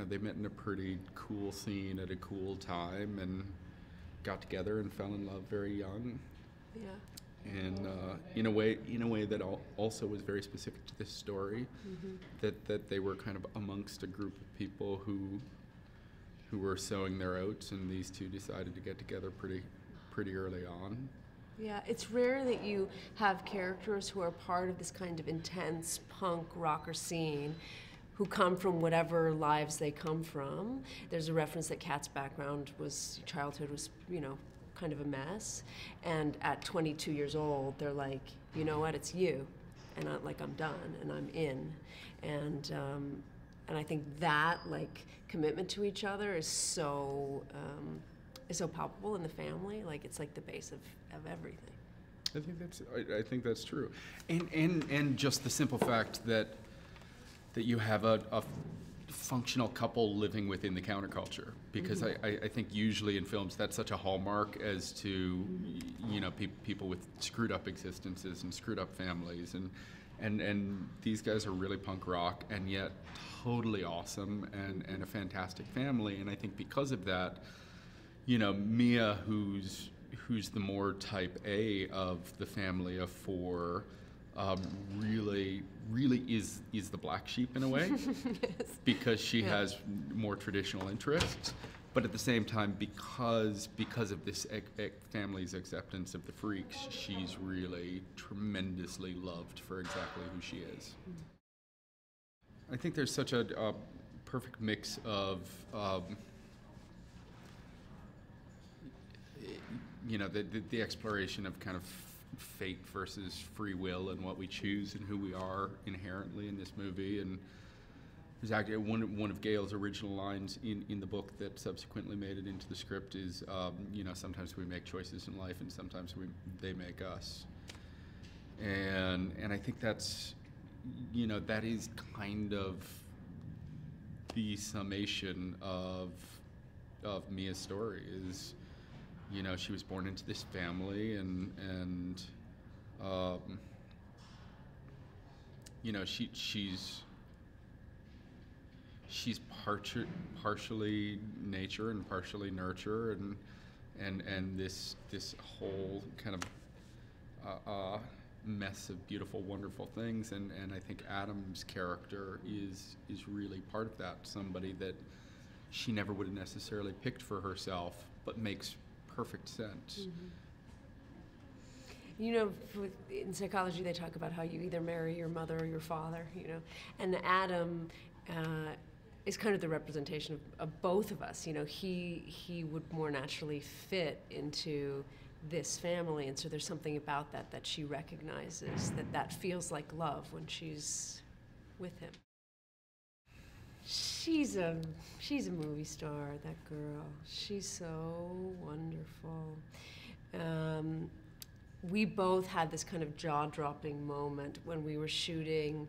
they met in a pretty cool scene at a cool time and got together and fell in love very young. Yeah. And in a way that also was very specific to this story, that they were kind of amongst a group of people who were sowing their oats, and these two decided to get together pretty early on. Yeah, it's rare that you have characters who are part of this kind of intense punk rocker scene who come from whatever lives they come from. There's a reference that Kat's childhood was, kind of a mess. And at 22 years old, they're like, you know what, it's you. And I'm done, and I'm in. And I think that, commitment to each other is so palpable in the family. It's like the base of everything. I think that's true, and just the simple fact that you have a functional couple living within the counterculture, because I think usually in films that's such a hallmark as to people with screwed up existences and screwed up families, and these guys are really punk rock and yet totally awesome and a fantastic family. And I think because of that, Mia, who's the more type A of the family of four, really is the black sheep in a way. Yes. Because she has more traditional interests, but at the same time, because of this family's acceptance of the freaks, she's really tremendously loved for exactly who she is. I think there's such a perfect mix of the exploration of kind of fate versus free will and what we choose and who we are inherently in this movie. And there's actually one of Gail's original lines in the book that subsequently made it into the script is, sometimes we make choices in life and sometimes they make us. And I think that's, that is kind of the summation of Mia's story is, she was born into this family and she's partially nature and partially nurture, and this whole kind of mess of beautiful, wonderful things, and I think Adam's character is really part of that. Somebody that she never would have necessarily picked for herself, but makes perfect sense. In psychology they talk about how you either marry your mother or your father, and Adam is kind of the representation of both of us. He would more naturally fit into this family, and so there's something about that she recognizes that feels like love when she's with him. She's a movie star, that girl. She's so wonderful. We both had this kind of jaw-dropping moment when we were shooting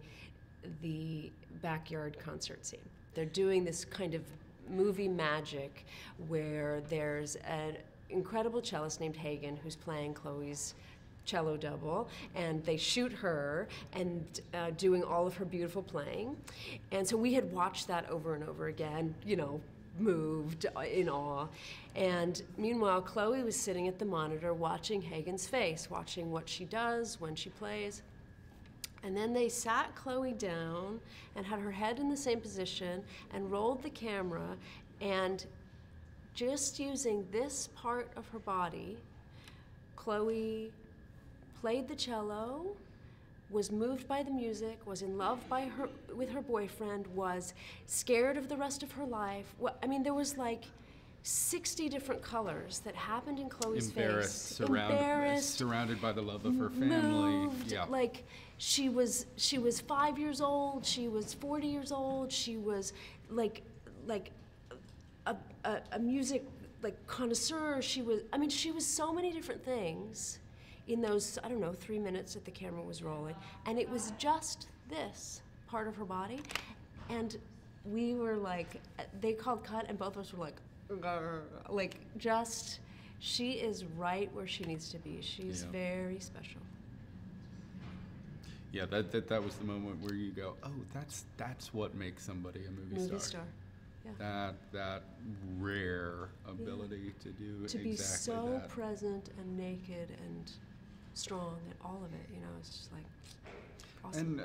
the backyard concert scene. They're doing this kind of movie magic where there's an incredible cellist named Hagen who's playing Chloe's cello double, and they shoot her and doing all of her beautiful playing. And so we had watched that over and over again, moved in awe. And meanwhile, Chloe was sitting at the monitor watching Hagen's face, watching what she does when she plays. And then they sat Chloe down and had her head in the same position and rolled the camera, and just using this part of her body, Chloe played the cello, was moved by the music, was in love with her boyfriend, was scared of the rest of her life. There was 60 different colors that happened in Chloe's face. Surrounded by the love of her family. Moved, yeah. She was 5 years old, she was 40 years old, she was a music connoisseur. She was so many different things in those, 3 minutes that the camera was rolling. And it was just this part of her body. And we were they called cut, and both of us were she is right where she needs to be. She's very special. Yeah, that was the moment where you go, oh, that's what makes somebody a movie star. That rare ability to do to exactly be so that. present and naked and strong and all of it, you know, it's just like awesome.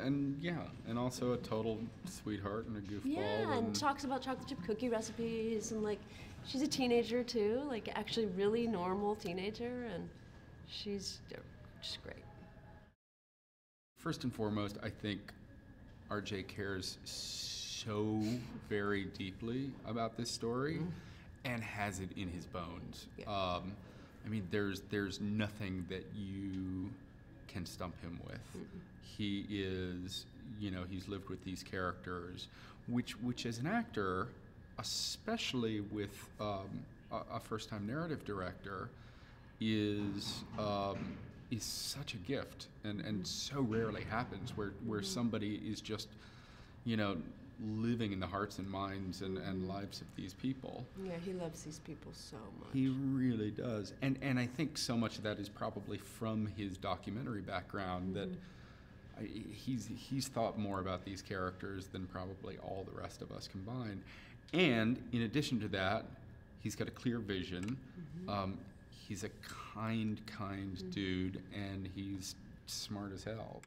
And also a total sweetheart and a goofball. Yeah, and talks about chocolate chip cookie recipes, and like she's a teenager too, like actually really normal teenager, and she's just great. First and foremost, I think RJ cares so very deeply about this story and has it in his bones. Yeah. I mean, there's nothing that you can stump him with. He is, you know, he's lived with these characters, which as an actor, especially with a first-time narrative director, is such a gift, and so rarely happens where somebody is just, you know, living in the hearts and minds and lives of these people. Yeah, he loves these people so much. He really does. And I think so much of that is probably from his documentary background that he's thought more about these characters than probably all the rest of us combined. And in addition to that, he's got a clear vision. He's a kind dude, and he's smart as hell.